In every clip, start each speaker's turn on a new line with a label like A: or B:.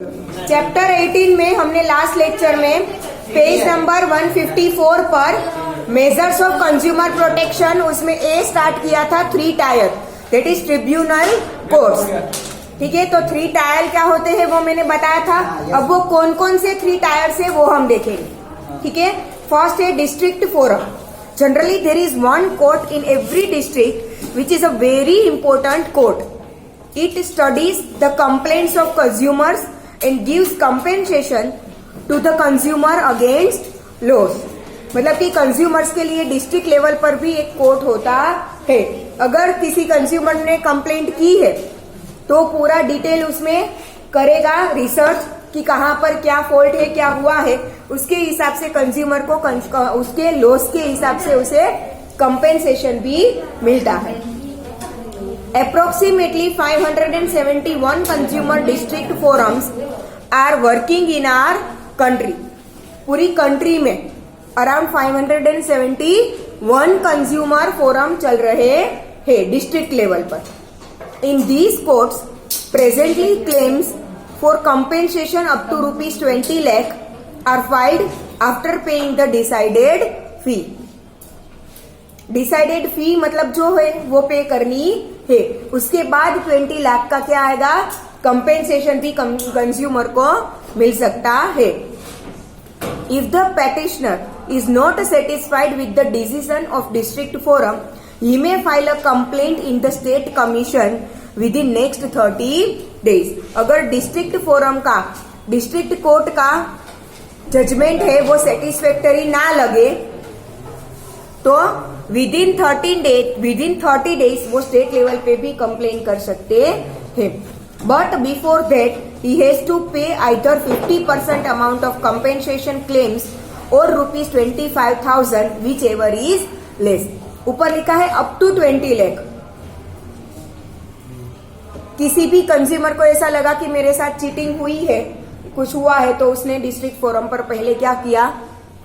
A: Chapter 18 में हमने last lecture में पेज नंबर 154 पर मेजर्स ऑफ कंज्यूमर प्रोटेक्शन उसमें ए स्टार्ट किया था 3 tyre that is tribunal courts. ठीक है, तो 3 टायर क्या होते हैं वो मैंने बताया था। अब वो कौन कौन से 3 टायर्स है वो हम देखेंगे। ठीक है, फर्स्ट है district forum. Generally there is one court in every district which is a very important court. It studies the complaints of consumers and gives compensation to the consumer against loss। मतलब कि consumers के लिए district level पर भी एक court होता है। अगर किसी कंज्यूमर ने कंप्लेंट की है तो पूरा डिटेल उसमें करेगा रिसर्च कि कहाँ पर क्या फॉल्ट है, क्या हुआ है, उसके हिसाब से कंज्यूमर को उसके लॉस के हिसाब से उसे कंपेंसेशन भी मिलता है। Approximately 571 consumer district forums are working in our country। पूरी कंट्री में अराउंड 571 कंज्यूमर फोरम चल रहे हैं डिस्ट्रिक्ट लेवल पर। In these courts presently claims for compensation up to ₹20 lakh are filed after paying the decided fee. Decided fee मतलब जो है वो पे करनी है, उसके बाद 20 लाख का क्या आएगा, कंपेंसेशन भी कंज्यूमर को मिल सकता है। If the petitioner is not satisfied with the decision of district forum he may file a complaint in the state commission within next 30 days। अगर डिस्ट्रिक्ट फोरम का, डिस्ट्रिक्ट कोर्ट का judgement है वो satisfactory ना लगे तो within 30 days वो state level पे भी कंप्लेन कर सकते हैं। But before that he has to pay either 50% amount of compensation claims और ₹25,000 विच एवर इज लेस। ऊपर लिखा है अप टू 20 लाख। किसी भी कंज्यूमर को ऐसा लगा कि मेरे साथ चीटिंग हुई है, कुछ हुआ है, तो उसने डिस्ट्रिक्ट फोरम पर पहले क्या किया,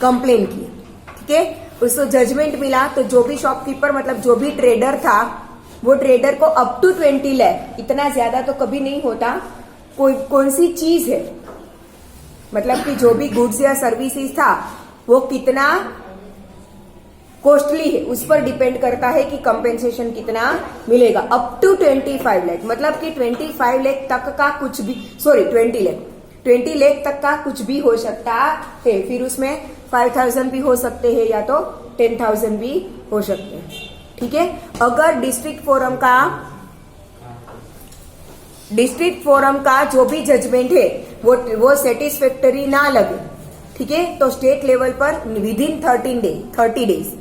A: कंप्लेन किया। ठीक है, उसको जजमेंट मिला तो जो भी शॉपकीपर मतलब जो भी ट्रेडर था वो ट्रेडर को अप टू 20 लाख, इतना ज्यादा तो कभी नहीं होता, कौन सी चीज है मतलब कि जो भी गुड्स या सर्विसेज था वो कितना कॉस्टली है उस पर डिपेंड करता है कि कंपेंसेशन कितना मिलेगा। अप टू 25 लाख मतलब कि 25 लाख तक का कुछ भी, 20 लाख तक का कुछ भी हो सकता है। फिर उसमें 5,000 भी हो सकते हैं या तो 10,000 भी हो सकते हैं। ठीक है, अगर डिस्ट्रिक्ट फोरम का जो भी जजमेंट है वो सेटिस्फैक्टरी ना लगे, ठीक है, तो स्टेट लेवल पर with in 30 days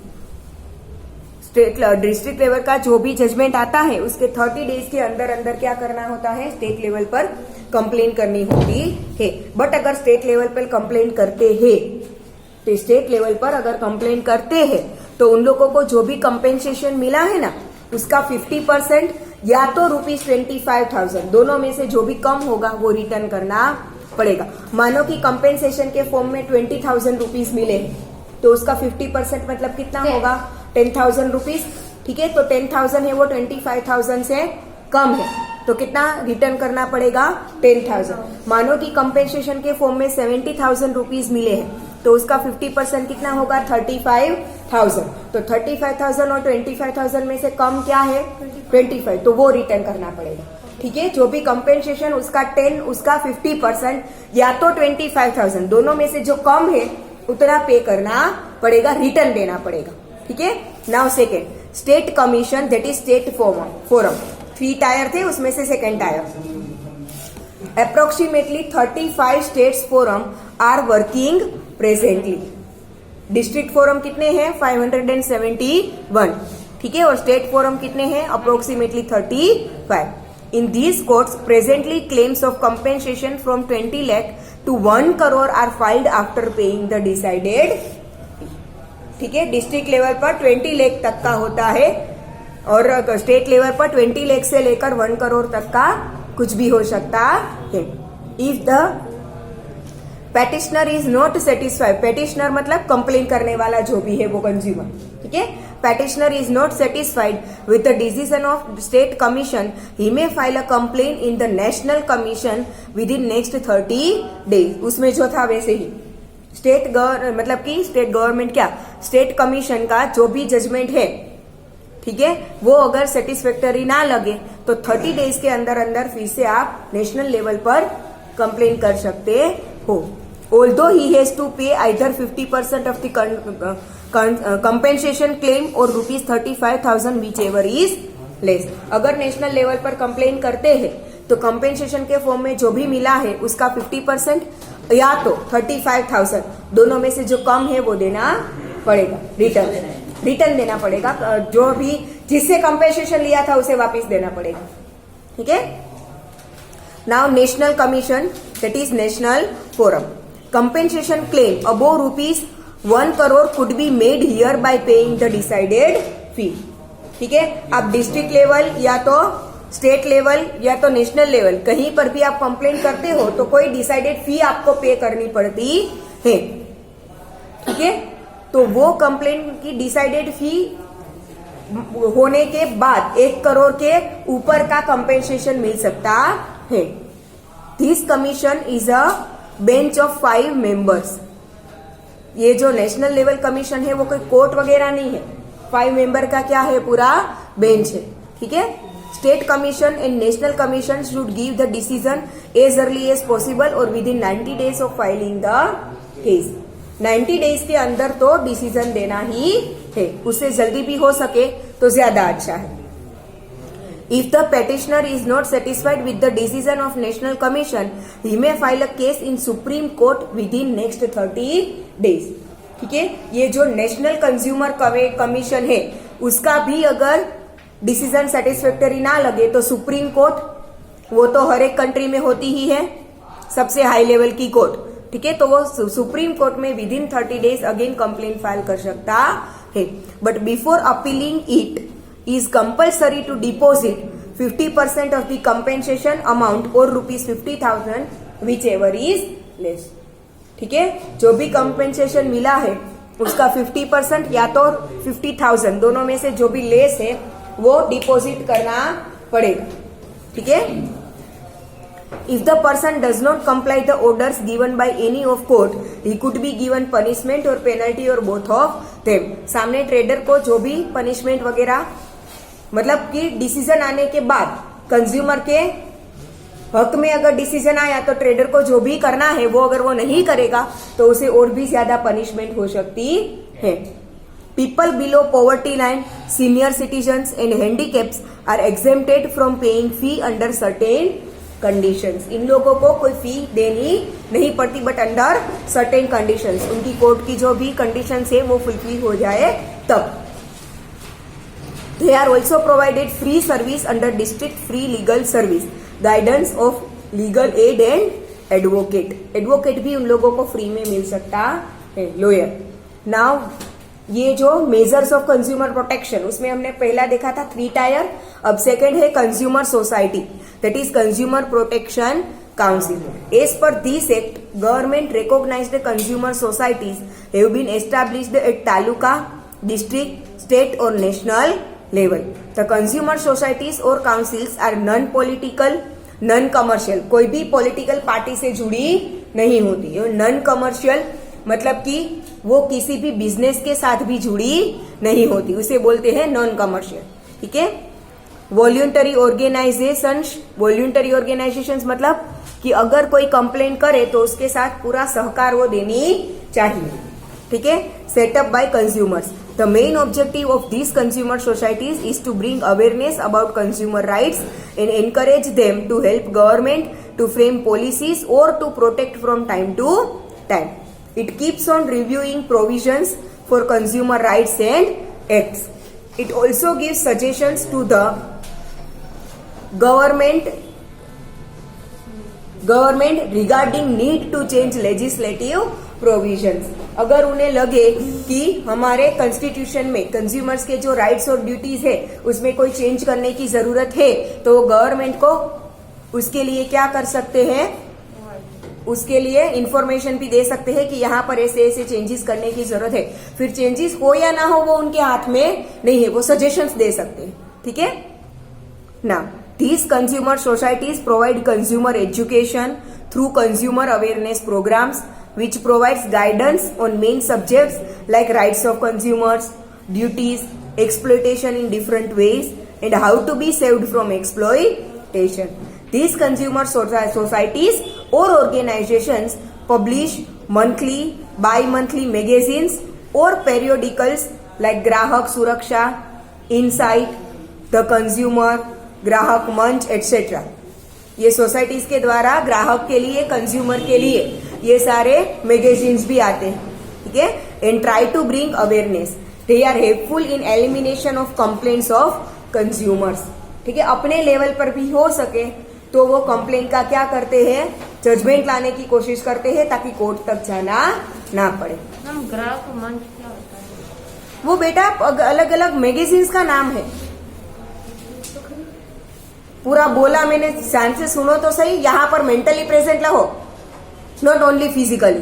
A: district level का जो भी जजमेंट आता है उसके 30 डेज के अंदर अंदर क्या करना होता है, स्टेट लेवल पर कंप्लेन करनी होती है। बट अगर स्टेट लेवल पर कंप्लेन करते हैं तो स्टेट लेवल पर अगर कंप्लेन करते हैं तो उन लोगों को जो भी कंपेंसेशन मिला है ना उसका 50% या तो ₹25,000 दोनों में से जो भी कम होगा वो रिटर्न करना पड़ेगा। मानो कि कंपेंसेशन के फॉर्म में ₹20,000 मिले तो उसका 50% मतलब कितना होगा, ₹10,000। ठीक है, तो 10,000 है वो 25,000 से कम है तो कितना रिटर्न करना पड़ेगा, 10,000। मानो कि कंपेंसेशन के फॉर्म में ₹70,000 मिले हैं तो उसका 50% कितना होगा, 35,000। तो 35,000 और 25,000 में से कम क्या है, 25, तो वो रिटर्न करना पड़ेगा। ठीक है, जो भी कंपेंसेशन उसका 10, उसका 50% या तो 25,000 दोनों में से जो कम है उतना पे करना पड़ेगा, रिटर्न देना पड़ेगा। ठीक है, now second state commission that is state forum. 3 tier थे उसमें से second tier. Approximately 35 states forum are working presently. District forum कितने हैं, 571। ठीक है, और स्टेट फोरम कितने हैं, approximately 35। In these courts presently claims of compensation from 20 lakh to 1 crore are filed after paying the decided. ठीक है, डिस्ट्रिक्ट लेवल पर 20 लाख तक का होता है और स्टेट लेवल पर 20 लाख से लेकर 1 crore तक का कुछ भी हो सकता है। If the petitioner is not satisfied, petitioner मतलब कंप्लेन करने वाला जो भी है वो कंज्यूमर, ठीक है। ठीक है। petitioner is not satisfied with the decision of state commission, he may file a complaint in the national commission within next 30 days। उसमें जो था वैसे ही मतलब कि स्टेट गवर्नमेंट क्या, स्टेट कमीशन का जो भी जजमेंट है, ठीक है, वो अगर सेटिस्फैक्टरी ना लगे तो 30 डेज के अंदर अंदर फिर से आप नेशनल लेवल पर कंप्लेन कर सकते हो। Although he has to pay either 50% of the compensation claim और ₹35,000 विच एवर इज लेस। अगर नेशनल लेवल पर कंप्लेन करते हैं तो कंपेंसेशन के फॉर्म में जो भी मिला है उसका 50% या तो 35,000, दोनों में से जो कम है वो देना पड़ेगा, रिटर्न देना पड़ेगा, जो भी जिससे कंपेंसेशन लिया था उसे वापस देना पड़ेगा, ठीक है। Now national commission, that is national forum. Compensation claim above ₹1 crore could be made here by paying the decided fee, ठीक है। आप डिस्ट्रिक्ट लेवल या तो स्टेट लेवल या तो नेशनल लेवल कहीं पर भी आप कंप्लेन करते हो तो कोई डिसाइडेड फी आपको पे करनी पड़ती है, ठीक है। तो वो कंप्लेन की डिसाइडेड फी होने के बाद 1 करोड़ के ऊपर का कंपेंसेशन मिल सकता है। This commission is a bench of 5 members. ये जो नेशनल लेवल कमीशन है वो कोई कोर्ट वगैरह नहीं है, 5 मेंबर का क्या है, पूरा बेंच है, ठीक है। State commission and national commission should give the decision as early as possible और within 90 days of filing the case. 90 days के अंदर तो डिसीजन देना ही है, उससे जल्दी भी हो सके तो ज्यादा अच्छा है। If the petitioner is not satisfied with the decision of National Commission, he may file a case in Supreme Court within next 30 days, ठीक है। ये जो नेशनल कंज्यूमर कमीशन है उसका भी अगर डिसीजन सेटिस्फैक्टरी ना लगे तो सुप्रीम कोर्ट, वो तो हर एक कंट्री में होती ही है, सबसे हाई लेवल की कोर्ट, ठीक है, तो वो सुप्रीम कोर्ट में with in 30 days again complain file कर सकता है। But before appealing it is compulsory to deposit 50% of the compensation amount or ₹50,000 whichever is less, ठीक है। जो भी compensation मिला है उसका 50% या तो 50,000, दोनों में से जो भी लेस है वो डिपॉजिट करना पड़ेगा, ठीक है। If the person does not comply the orders given by any of court, he could be given punishment or penalty or both of them। सामने ट्रेडर को जो भी पनिशमेंट वगैरह, मतलब कि डिसीजन आने के बाद कंज्यूमर के हक में अगर डिसीजन आया तो ट्रेडर को जो भी करना है वो अगर वो नहीं करेगा तो उसे और भी ज्यादा पनिशमेंट हो सकती है। People below poverty line, senior citizens and handicaps are exempted from paying fee under certain conditions. इन लोगों को कोई फी देनी नहीं पड़ती, बट अंडर सर्टेन कंडीशंस, उनकी कोर्ट की जो भी कंडीशंस है वो फुलफिल हो जाए तब। They are also provided free service under district free legal service, guidance of legal aid and advocate। Advocate भी उन लोगों को फ्री में मिल सकता है, लॉयर। नाउ ये जो मेजर्स ऑफ कंज्यूमर प्रोटेक्शन, उसमें हमने पहला देखा था 3 टायर, अब सेकेंड है consumer society, that is consumer protection council. As per this act, government recognised consumer societies have been established at taluka, district, state और national level. The consumer societies और councils are non political, non commercial, कोई भी political party से जुड़ी नहीं होती है। Non commercial मतलब कि वो किसी भी बिजनेस के साथ भी जुड़ी नहीं होती, उसे बोलते हैं नॉन कमर्शियल, ठीक है। वॉल्यूंटरी ऑर्गेनाइजेशंस, वॉल्यूंटरी ऑर्गेनाइजेशंस मतलब कि अगर कोई कंप्लेंट करे तो उसके साथ पूरा सहकार वो देनी चाहिए, ठीक है। Setup by consumers, the main objective of these consumer societies is to bring awareness about consumer rights and encourage them to help government to frame policies or to protect from time to time. It keeps on reviewing provisions for consumer rights and acts. It also gives suggestions to the government regarding need to change legislative provisions. अगर उन्हें लगे कि हमारे constitution में consumers के जो rights और duties है उसमें कोई चेंज करने की जरूरत है तो गवर्नमेंट को उसके लिए क्या कर सकते हैं, उसके लिए इंफॉर्मेशन भी दे सकते हैं कि यहाँ पर ऐसे ऐसे चेंजेस करने की जरूरत है। फिर चेंजेस हो या ना हो वो उनके हाथ में नहीं है, वो सजेशंस दे सकते हैं। ठीक है ना। These consumer societies provide consumer education through consumer awareness programs, which provides guidance on main subjects like rights of consumers, duties, exploitation in different ways, and how to be saved from exploitation. These consumer societies or organizations publish monthly, bi-monthly magazines or periodicals like Grahak Suraksha, Insight, The Consumer, ग्राहक मंच etcetera. ये societies के द्वारा ग्राहक के लिए, consumer के लिए ये सारे मैगजीन्स भी आते हैं। ठीक है। And try to bring awareness, they are helpful in elimination of complaints of consumers. ठीक है। अपने लेवल पर भी हो सके तो वो कंप्लेंट का क्या करते हैं, जजमेंट लाने की कोशिश करते हैं ताकि कोर्ट तक जाना ना पड़े।
B: ग्राहक मंच क्या होता है?
A: वो बेटा अलग अलग मैगजीन्स का नाम है। पूरा बोला मैंने, ध्यान से सुनो तो सही। यहाँ पर मेंटली प्रेजेंट रहो, not only physically.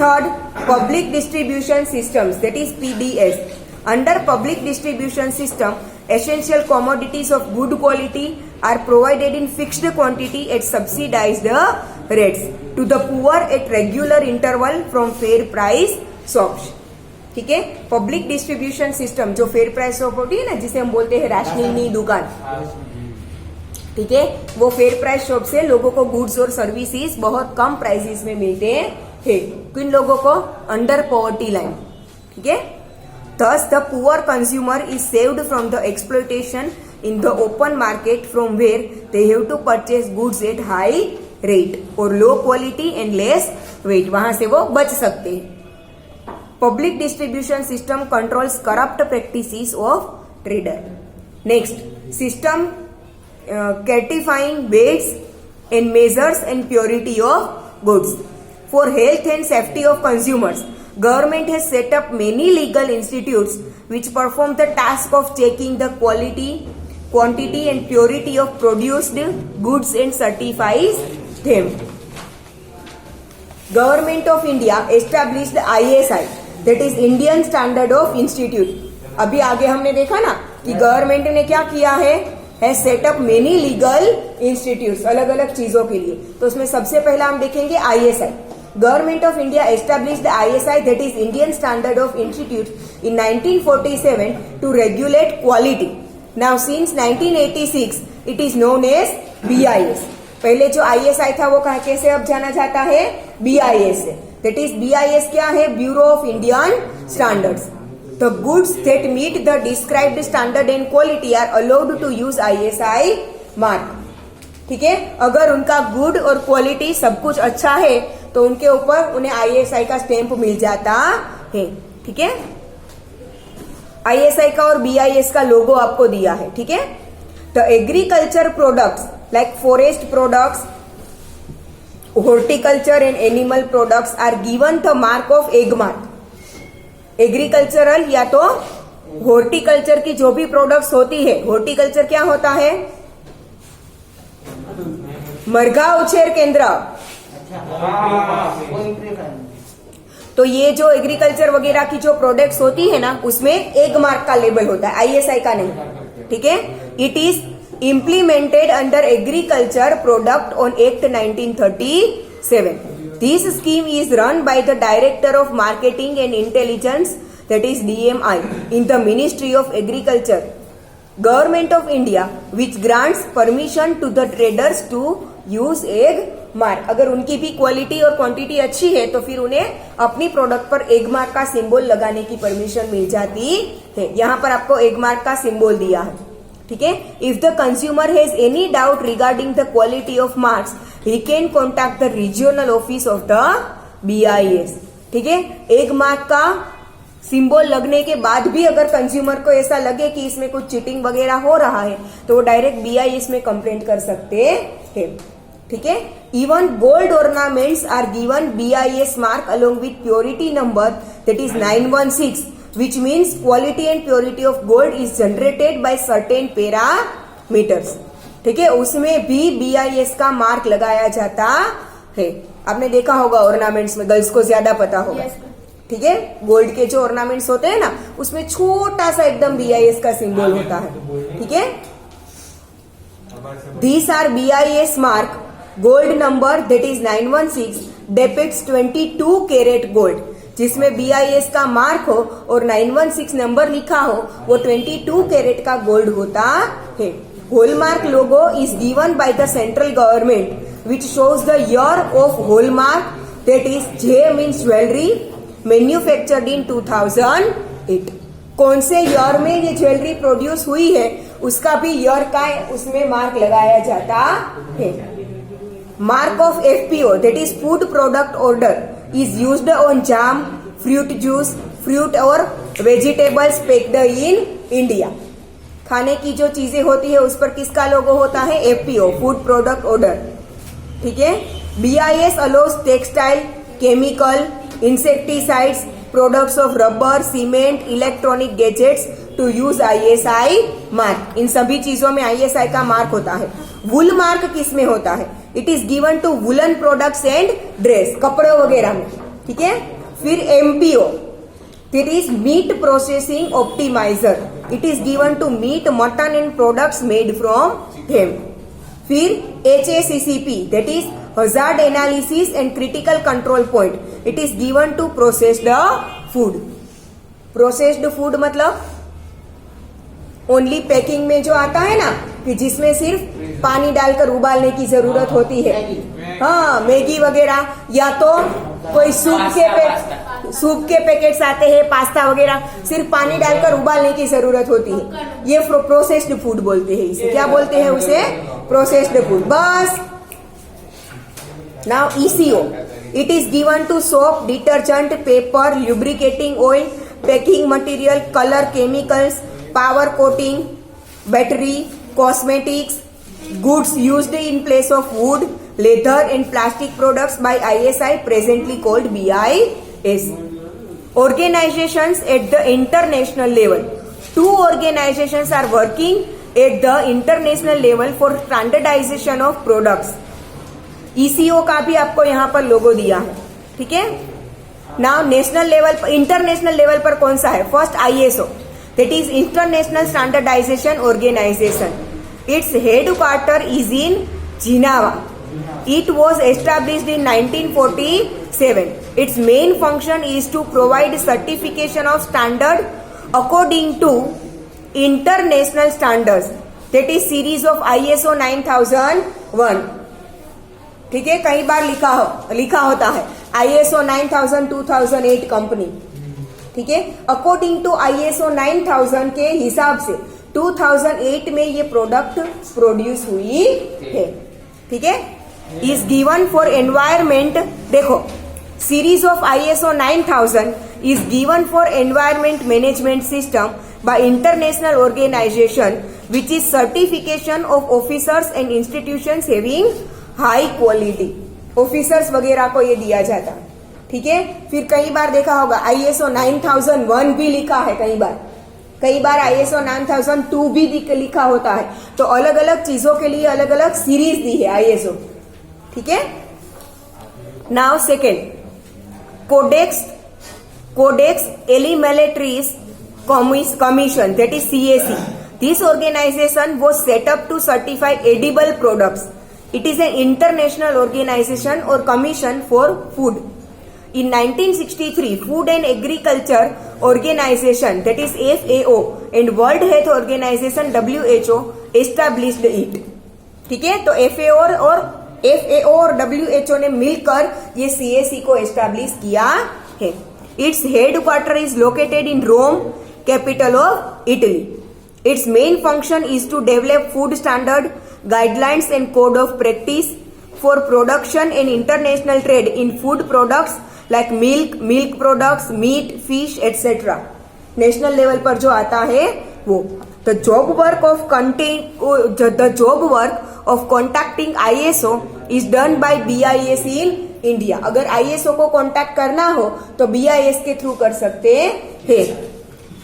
A: Third, public distribution systems, that is PDS. Under public distribution system, essential commodities of good quality are provided in fixed quantity at subsidized rates to the poor at regular interval from fair price shops. ठीक है। Public distribution system जो fair price shop होती है ना, जिसे हम बोलते हैं राशनिंग दुकान, ठीक है, वो फेयर प्राइस शॉप से लोगों को गुड्स और सर्विसेज बहुत कम प्राइसेस में मिलते हैं। किन लोगों को? Under poverty line. ठीक है। Thus, the poor consumer is saved from the exploitation in the open market from where they have to purchase goods at high rate or low quality and less weight. वहां से वो बच सकते हैं। Public distribution system controls corrupt practices of trader. Next, system certifying weights and measures and purity of goods. For health and safety of consumers, government has set up many legal institutes which perform the task of checking the quality, quantity and purity of produced goods and certifies them. Government of India established ISI, that is Indian Standard of Institute. अभी आगे हमने देखा ना कि government ने क्या किया है set up many legal institutes अलग अलग चीजों के लिए। तो उसमें सबसे पहला हम देखेंगे ISI. Government of India established the ISI, that is Indian Standard of Institute, in 1947 to regulate quality. Now since 1986 it is known as BIS. पहले जो ISI था वो कैसे अब जाना जाता है? BIS से। That is BIS क्या है? Bureau of Indian Standards. The goods that meet the described standard and quality are allowed to use ISI mark. ठीक है। अगर उनका गुड और क्वालिटी सब कुछ अच्छा है तो उनके ऊपर उन्हें ISI का स्टैंप मिल जाता है। ठीक है। ISI का और BIS का लोगो आपको दिया है। ठीक है। The agriculture products like forest products, horticulture and animal products are given the mark of Agmark. Agricultural या तो हॉर्टिकल्चर की जो भी प्रोडक्ट्स होती है, हॉर्टिकल्चर क्या होता है? मरघा उछेर केंद्र। तो ये जो एग्रीकल्चर वगैरह की जो प्रोडक्ट्स होती है ना, उसमें एग मार्क का लेबल होता है, ISI का नहीं। ठीक है। It is implemented under agriculture product on act 1937. This scheme is run by the director of marketing and intelligence, that is DMI, in the ministry of agriculture, government of India, which grants permission to the traders to use Agmark. अगर उनकी भी quality और quantity अच्छी है तो फिर उन्हें अपनी प्रोडक्ट पर एग मार्क का सिंबल लगाने की परमिशन मिल जाती है। यहाँ पर आपको एग मार्क का सिंबल दिया है। ठीक है। If the consumer has any doubt regarding the quality of marks, he can contact the regional office of the BIS. ठीक है। एग मार्क का सिंबल लगने के बाद भी अगर कंज्यूमर को ऐसा लगे कि इसमें कुछ चीटिंग वगैरह हो रहा है तो वो डायरेक्ट BIS में कंप्लेंट कर सकते हैं। ठीक है। Even gold ornaments are given BIS mark along with purity number, that is 916, which means quality and purity of gold is generated by certain parameters. ठीक है, उसमें भी BIS का मार्क लगाया जाता है। आपने देखा होगा ऑर्नामेंट्स में, गर्ल्स को ज्यादा पता होगा। ठीक है, गोल्ड के जो ऑर्नामेंट्स होते हैं ना, उसमें छोटा सा एकदम BIS का सिंबल होता है। ठीक है, these are BIS mark gold number that is 916 depicts 22 carat gold. जिसमें BIS का मार्क हो और 916 नंबर लिखा हो, वो 22 कैरेट का गोल्ड होता है। Hallmark logo is given by the central government which shows the year of hallmark, that is J means jewellery, manufactured in 2008। कौन से ईयर में ये ज्वेलरी प्रोड्यूस हुई है उसका भी ईयर का उसमें मार्क लगाया जाता है। Mark of FPO that is food product order is used on jam, fruit juice, fruit और वेजिटेबल्स पेक्ड इन इंडिया। खाने की जो चीजें होती है उस पर किसका लोगो होता है? FPO, food product order. ठीक है, BIS allows textile, chemical, insecticides, products of rubber, cement, electronic gadgets to use ISI mark. इन सभी चीजों में ISI का मार्क होता है। वुल मार्क किस में होता है? It is given to woollen products and dress, कपड़े वगैरह में। ठीक है, फिर MPO that is meat processing optimizer, it is given to meat, mutton and products made from them. फिर HACCP that is hazard analysis and critical control point, it is given to processed food. Processed food मतलब only packing में जो आता है ना, कि जिसमें सिर्फ पानी डालकर उबालने की जरूरत होती है। हाँ, मैगी वगैरह, या तो कोई सूप के पैकेट्स आते हैं, पास्ता वगैरह, सिर्फ पानी डालकर उबालने की जरूरत होती है। ये प्रोसेस्ड फूड बोलते हैं इसे। क्या बोलते हैं उसे? Processed food. बस। Now ECO it is given to soap, detergent, paper, lubricating oil, packing material, colour, chemicals, power coating, battery, cosmetics, goods used in place of wood, leather and plastic products by ISI, presently called BIS. Organizations at the international level. 2 organizations are working at the international level for standardization of products. ECO का भी आपको यहाँ पर लोगो दिया है। ठीक है, now national level, international level पर कौन सा है? First ISO that is International Standardization Organization. Its headquarter is in Geneva. It was established in 1947. Its main function is to provide certification of standard according to international standards. That is series of ISO 9001. ठीक है, कई बार लिखा होता है ISO 9000 2008 company. ठीक है, according to ISO 9000 के हिसाब से 2008 में ये प्रोडक्ट प्रोड्यूस हुई है। ठीक है, इज गिवन फॉर एनवायरमेंट। देखो, series of ISO 9000 is given for environment management system by international organisation which is certification of officers and institutions having high quality. Officers वगैरह को ये दिया जाता है। ठीक है, फिर कई बार देखा होगा ISO 9001 भी लिखा है, कई बार ISO 9002 भी लिखा होता है। तो अलग अलग चीजों के लिए अलग अलग सीरीज दी है ISO। ठीक है, now second, Codex Alimentarius commission that is CAC. This organisation was set up to certify edible products. It is an international organisation और commission for food. In 1963, Food and Agriculture Organization, that is FAO, and World Health Organization WHO established it. ठीक है, तो FAO और WHO ने मिलकर ये CAC को establish किया है. Its headquarter is located in Rome, capital of Italy. Its main function is to develop food standard, guidelines and code of practice for production and international trade in food products like milk products, meat, fish, etc. National level पर जो आता है वो. The job work of contacting ISO is done by BIS in India. अगर ISO को contact करना हो तो BIS के थ्रू कर सकते हैं.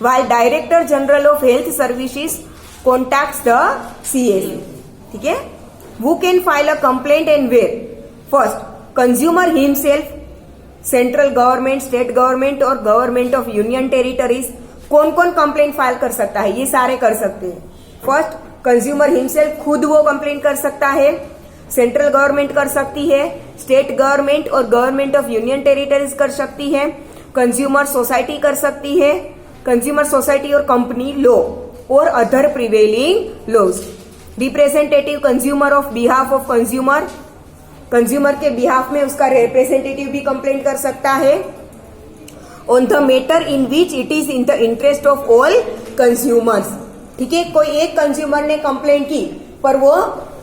A: While Director General of Health Services contacts the CAC. ठीक है। Who can file a complaint and where? First, consumer himself, central government, state government और गवर्नमेंट ऑफ यूनियन टेरिटरीज। कौन कौन कंप्लेंट फाइल कर सकता है? ये सारे कर सकते हैं। फर्स्ट, कंज्यूमर हिमसेल्फ, खुद वो कंप्लेंट कर सकता है। सेंट्रल गवर्नमेंट कर सकती है, स्टेट गवर्नमेंट और गवर्नमेंट ऑफ यूनियन टेरिटरीज कर सकती है, कंज्यूमर सोसाइटी कर सकती है, कंज्यूमर सोसाइटी और कंपनी लॉ और other prevailing laws. Representative consumer of behalf of consumer, consumer के बिहाफ में उसका रिप्रेजेंटेटिव भी कंप्लेंट कर सकता है। On the matter in which it is in the interest of all consumers, ठीक है। कोई एक कंज्यूमर ने कंप्लेंट की पर वो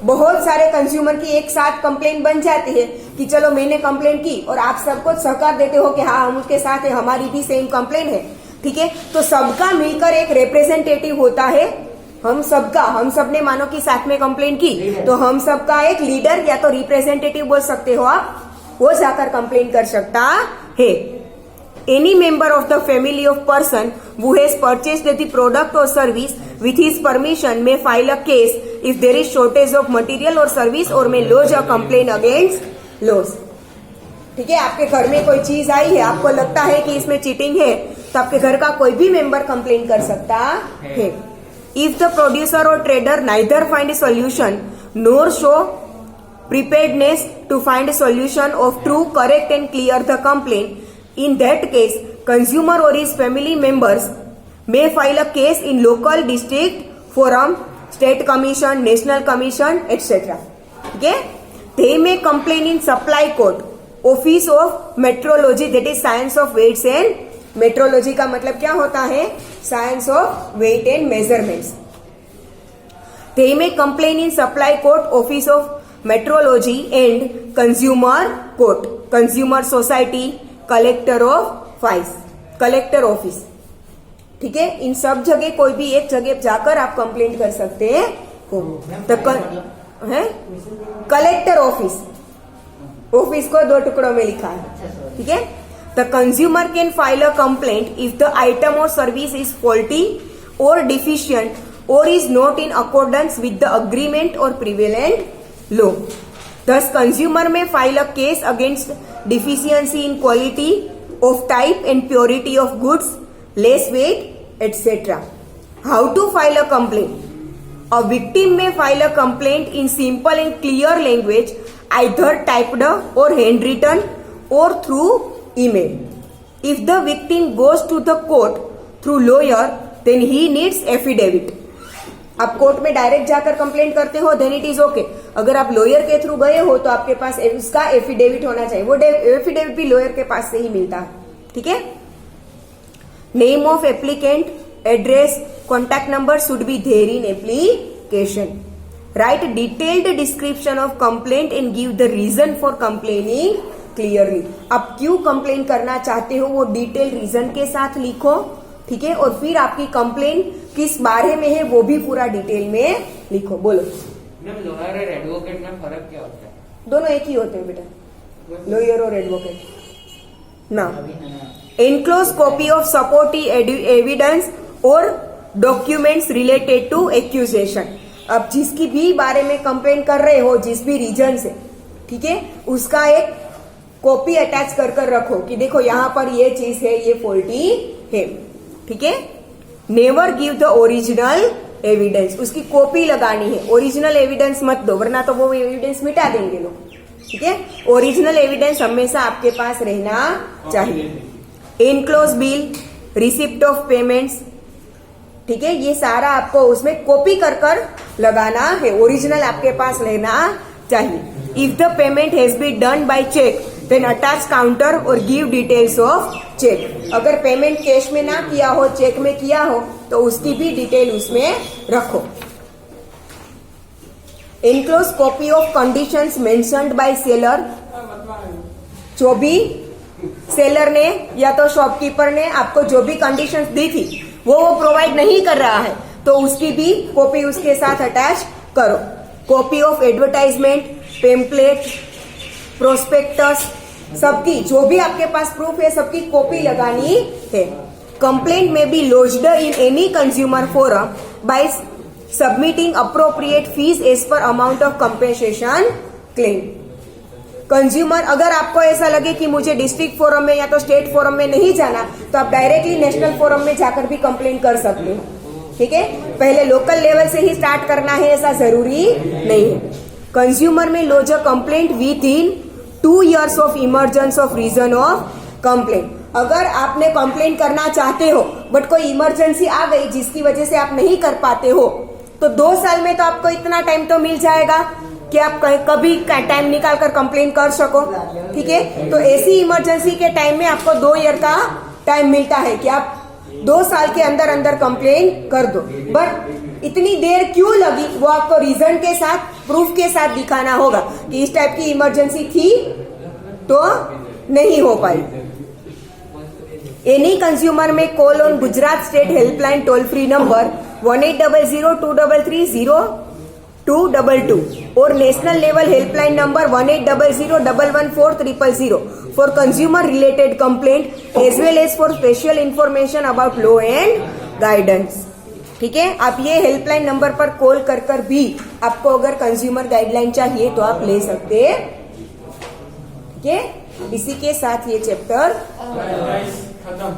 A: बहुत सारे कंज्यूमर की एक साथ कंप्लेंट बन जाती है कि चलो मैंने कंप्लेंट की और आप सबको सहकार देते हो कि हाँ हम उसके साथ है, हमारी भी सेम कंप्लेंट है, ठीक है। तो सबका मिलकर एक रिप्रेजेंटेटिव होता है, हम सब ने मानो कि साथ में कंप्लेंट की तो हम सबका एक लीडर या तो रिप्रेजेंटेटिव बोल सकते हो आप, वो जाकर कंप्लेंट कर सकता है। Any member of the family of person who has purchased the product or service with his permission may file a case if there is shortage of material or service or may lodge a complaint against loss, ठीक है। आपके घर में कोई चीज आई है, आपको लगता है कि इसमें चीटिंग है, तो आपके घर का कोई भी मेंबर कंप्लेंट कर सकता है। If the producer or trader neither find a solution nor show preparedness to find a solution of true, correct and clear the complaint, in that case, consumer or his family members may file a case in local, district, forum, state commission, national commission, etc. Okay? They may complain in supply court, office of metrology, that is science of weights and metrology का मतलब क्या होता है? Science of weight and measurements. They may complain in supply court, office of metrology and consumer court, consumer society, collector of फाइस, collector office, ठीक है। इन सब जगह कोई भी एक जगह जाकर आप कंप्लेंट कर सकते हैं। कलेक्टर ऑफिस, ऑफिस को 2 टुकड़ों में लिखा है, ठीक है। The consumer can file a complaint if the item or service is faulty or deficient or is not in accordance with the agreement or prevalent law. Thus, consumer may file a case against deficiency in quality, of type and purity of goods, less weight, etc. How to file a complaint? A victim may file a complaint in simple and clear language, either typed or handwritten or through email. If the victim goes to the court through lawyer, then he needs affidavit. आप court में direct जाकर complaint करते हो, then it is okay. अगर आप lawyer के through गए हो तो आपके पास उसका एफिडेविट होना चाहिए, वो एफिडेविट भी लॉयर के पास से ही मिलता है, ठीक है। Name of applicant, address, contact number should be there in application. Write detailed description of complaint and give the reason for complaining clearly. आप क्यों कंप्लेन करना चाहते हो वो डिटेल रीजन के साथ लिखो, ठीक है। और फिर आपकी कंप्लेन किस बारे में है वो भी पूरा डिटेल में लिखो। बोलो
C: मैम, लॉयर और एडवोकेट में फर्क क्या होता है?
A: दोनों एक ही होते हैं बेटा, लॉयर और एडवोकेट ना। Enclose copy of supportive evidence और डॉक्यूमेंट्स रिलेटेड टू एक्यूजेशन। अब जिसकी भी बारे में कंप्लेन कर रहे हो, जिस भी रीजन से, ठीक है, उसका एक कॉपी अटैच कर कर रखो कि देखो यहाँ पर ये चीज है, ये फॉल्टी है, ठीक है। Never give the original evidence, उसकी कॉपी लगानी है, ओरिजिनल एविडेंस मत दो वरना तो वो एविडेंस मिटा देंगे लोग, ठीक है। ओरिजिनल एविडेंस हमेशा आपके पास रहना चाहिए। Enclose bill, receipt of payments, ठीक है, ये सारा आपको उसमें कॉपी कर कर लगाना है, ओरिजिनल आपके पास रहना चाहिए। If the payment has been done by cheque then attach counter और गिव डिटेल्स ऑफ चेक। अगर पेमेंट कैश में ना किया हो, चेक में किया हो तो उसकी भी डिटेल उसमें रखो। Enclose copy of conditions mentioned by seller, जो भी सेलर ने या तो शॉपकीपर ने आपको जो भी कंडीशंस दी थी वो प्रोवाइड नहीं कर रहा है तो उसकी भी कॉपी उसके साथ अटैच करो। Copy of advertisement, pamphlet, prospectus, सबकी जो भी आपके पास प्रूफ है सबकी कॉपी लगानी है। Complaint may be lodged in any consumer forum by submitting appropriate fees as per amount of compensation claim. Consumer, अगर आपको ऐसा लगे कि मुझे डिस्ट्रिक्ट फोरम में या तो स्टेट फोरम में नहीं जाना, तो आप डायरेक्टली नेशनल फोरम में जाकर भी कंप्लेन कर सकते हो। ठीक है, पहले लोकल लेवल से ही स्टार्ट करना है ऐसा जरूरी नहीं है। Consumer may lodge a complaint within 2 years of emergence of reason of complaint. अगर आपने कंप्लेन करना चाहते हो बट कोई इमरजेंसी आ गई जिसकी वजह से आप नहीं कर पाते हो, तो 2 साल में तो आपको इतना टाइम तो मिल जाएगा कि आप कभी टाइम निकाल कर कंप्लेन कर सको। ठीक है, तो ऐसी इमरजेंसी के टाइम में आपको 2 ईयर का टाइम मिलता है कि आप 2 साल के अंदर अंदर कंप्लेन कर दो। बट इतनी देर क्यों लगी वो आपको रीजन के साथ, प्रूफ के साथ दिखाना होगा कि इस टाइप की इमरजेंसी थी तो नहीं हो पाई। Any consumer may call on Gujarat state helpline toll free number 1800-233-0222 और national level helpline number 1800-114-000 for consumer related complaint as well as for special information about law and guidance. ठीक है, आप ये हेल्पलाइन नंबर पर कॉल कर भी आपको अगर कंज्यूमर गाइडलाइन चाहिए तो आप ले सकते हैं। ठीक है, इसी के साथ ये चैप्टर
C: खत्म।